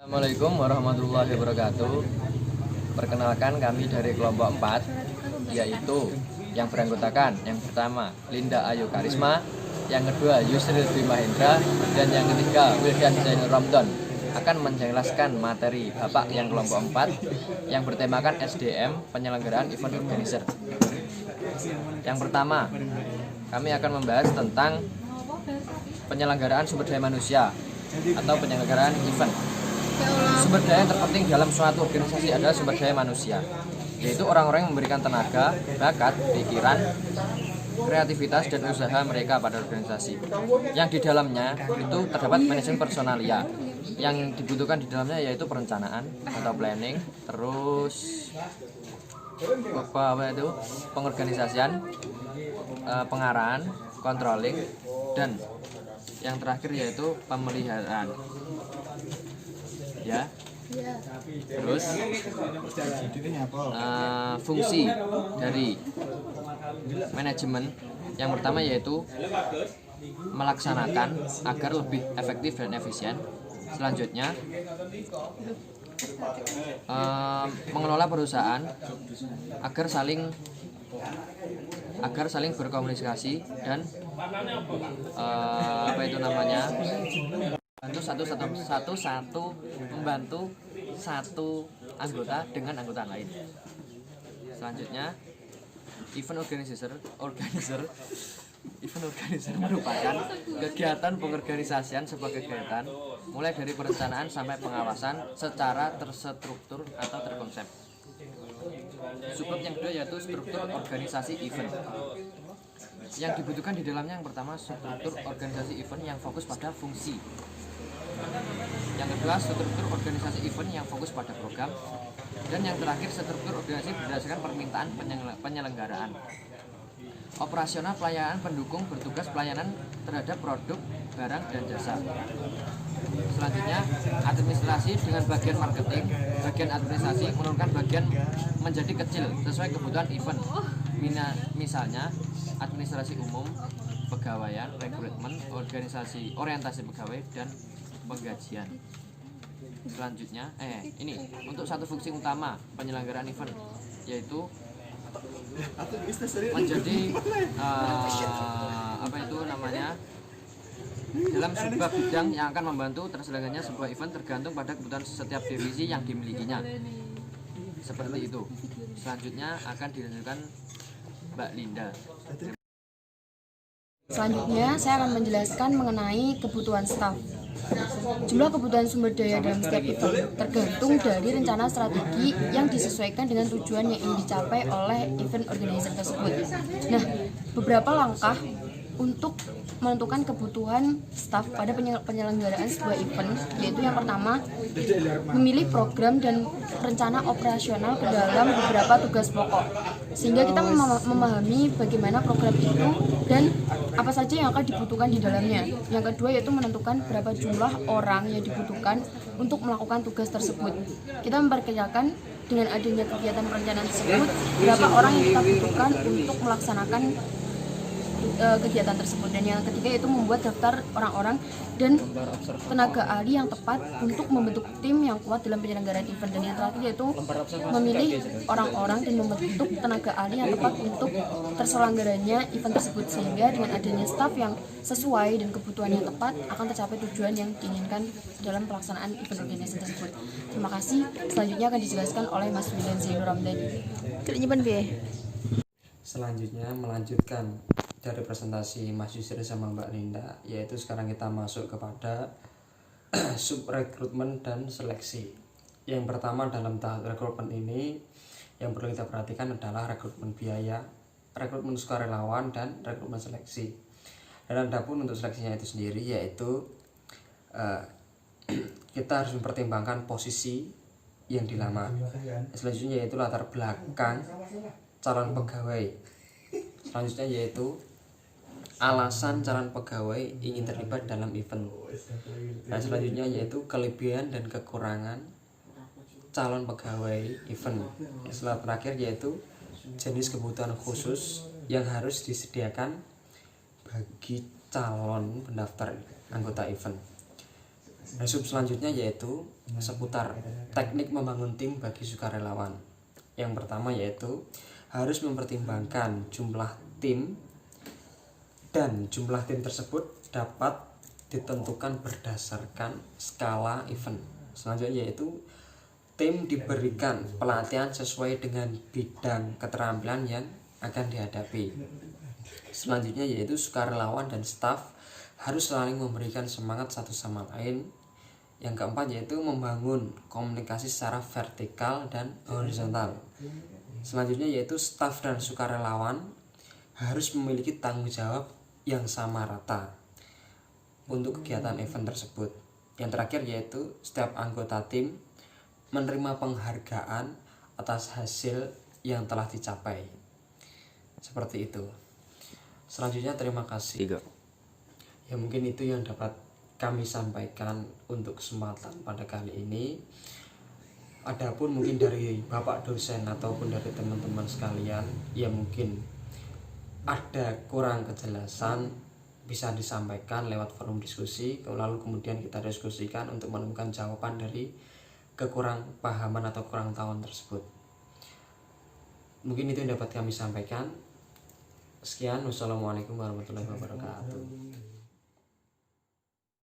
Assalamualaikum warahmatullahi wabarakatuh. Perkenalkan, kami dari kelompok 4, yaitu yang beranggotakan yang pertama Linda Ayu Karisma, yang kedua Yusril Dwi Mahendra, dan yang ketiga Wildan Zainul Ramdan akan menjelaskan materi Bapak yang kelompok 4 yang bertemakan SDM penyelenggaraan event organizer. Yang pertama, kami akan membahas tentang penyelenggaraan sumber daya manusia atau penyelenggaraan event. Sumber daya yang terpenting dalam suatu organisasi adalah sumber daya manusia, yaitu orang-orang yang memberikan tenaga, bakat, pikiran, kreativitas, dan usaha mereka pada organisasi. Yang di dalamnya itu terdapat manajemen personalia. Yang dibutuhkan di dalamnya yaitu perencanaan atau planning, terus pengorganisasian, pengarahan, controlling, dan yang terakhir yaitu pemeliharaan. Ya. Terus fungsi dari manajemen yang pertama yaitu melaksanakan agar lebih efektif dan efisien. Selanjutnya mengelola perusahaan agar saling berkomunikasi dan membantu satu anggota dengan anggota lain. Selanjutnya, event organizer merupakan kegiatan pengorganisasian sebuah kegiatan mulai dari perencanaan sampai pengawasan secara terstruktur atau terkonsep. Subbab yang kedua yaitu struktur organisasi event. Yang dibutuhkan di dalamnya yang pertama struktur organisasi event yang fokus pada fungsi. Yang kedua struktur organisasi event yang fokus pada program. Dan yang terakhir struktur organisasi berdasarkan permintaan penyelenggaraan. Operasional pelayanan pendukung bertugas pelayanan terhadap produk, barang, dan jasa. Selanjutnya administrasi dengan bagian marketing. Bagian administrasi menurunkan bagian menjadi kecil sesuai kebutuhan event. Misalnya administrasi umum, pegawaian, rekrutmen, orientasi pegawai, dan penggajian. Selanjutnya ini untuk satu fungsi utama penyelenggaraan event yaitu menjadi dalam sebuah bidang yang akan membantu terselenggaranya sebuah event tergantung pada kebutuhan setiap divisi yang dimilikinya. Seperti itu. Selanjutnya akan dilanjutkan Mbak Linda. Selanjutnya saya akan menjelaskan mengenai kebutuhan staf. Jumlah kebutuhan sumber daya dalam setiap event tergantung dari rencana strategi yang disesuaikan dengan tujuan yang ingin dicapai oleh event organizer tersebut. Nah, beberapa langkah untuk menentukan kebutuhan staf pada penyelenggaraan sebuah event, yaitu yang pertama, memilih program dan rencana operasional ke dalam beberapa tugas pokok, sehingga kita memahami bagaimana program itu dan apa saja yang akan dibutuhkan di dalamnya. Yang kedua yaitu menentukan berapa jumlah orang yang dibutuhkan untuk melakukan tugas tersebut. Kita memperkirakan dengan adanya kegiatan perencanaan tersebut, berapa orang yang kita butuhkan untuk melaksanakan kegiatan tersebut. Dan yang ketiga yaitu membuat daftar orang-orang dan tenaga ahli yang tepat untuk membentuk tim yang kuat dalam penyelenggaraan event. Dan yang terakhir yaitu memilih orang-orang dan membentuk tenaga ahli yang tepat untuk terselenggaranya event tersebut, sehingga dengan adanya staf yang sesuai dan kebutuhan yang tepat akan tercapai tujuan yang diinginkan dalam pelaksanaan event organisasi tersebut. Terima kasih. Selanjutnya akan dijelaskan oleh Mas Wildan Zainul Ramdan. Selanjutnya melanjutkan dari presentasi Mas Yusri sama Mbak Linda, yaitu sekarang kita masuk kepada sub rekrutmen dan seleksi. Yang pertama dalam tahap rekrutmen ini yang perlu kita perhatikan adalah rekrutmen biaya, rekrutmen sukarelawan, dan rekrutmen seleksi. Dan adapun untuk seleksinya itu sendiri yaitu kita harus mempertimbangkan posisi yang dilamar. Selanjutnya yaitu latar belakang calon pegawai. Selanjutnya yaitu alasan calon pegawai ingin terlibat dalam event. Dan selanjutnya yaitu kelebihan dan kekurangan calon pegawai event. Setelah terakhir yaitu jenis kebutuhan khusus yang harus disediakan bagi calon pendaftar anggota event. Sub selanjutnya yaitu seputar teknik membangun tim bagi sukarelawan. Yang pertama yaitu harus mempertimbangkan jumlah tim, dan jumlah tim tersebut dapat ditentukan berdasarkan skala event. Selanjutnya yaitu tim diberikan pelatihan sesuai dengan bidang keterampilan yang akan dihadapi. Selanjutnya yaitu sukarelawan dan staf harus saling memberikan semangat satu sama lain. Yang keempat yaitu membangun komunikasi secara vertikal dan horizontal. Selanjutnya yaitu staf dan sukarelawan harus memiliki tanggung jawab yang sama rata untuk kegiatan event tersebut. Yang terakhir yaitu setiap anggota tim menerima penghargaan atas hasil yang telah dicapai. Seperti itu. Selanjutnya terima kasih. Ya mungkin itu yang dapat kami sampaikan untuk kesempatan pada kali ini. Adapun mungkin dari Bapak dosen ataupun dari teman-teman sekalian yang mungkin ada kurang kejelasan, bisa disampaikan lewat forum diskusi, lalu kemudian kita diskusikan untuk menemukan jawaban dari kekurang pahaman atau kurang tahuan tersebut. Mungkin itu yang dapat kami sampaikan. Sekian, wassalamualaikum warahmatullahi wabarakatuh.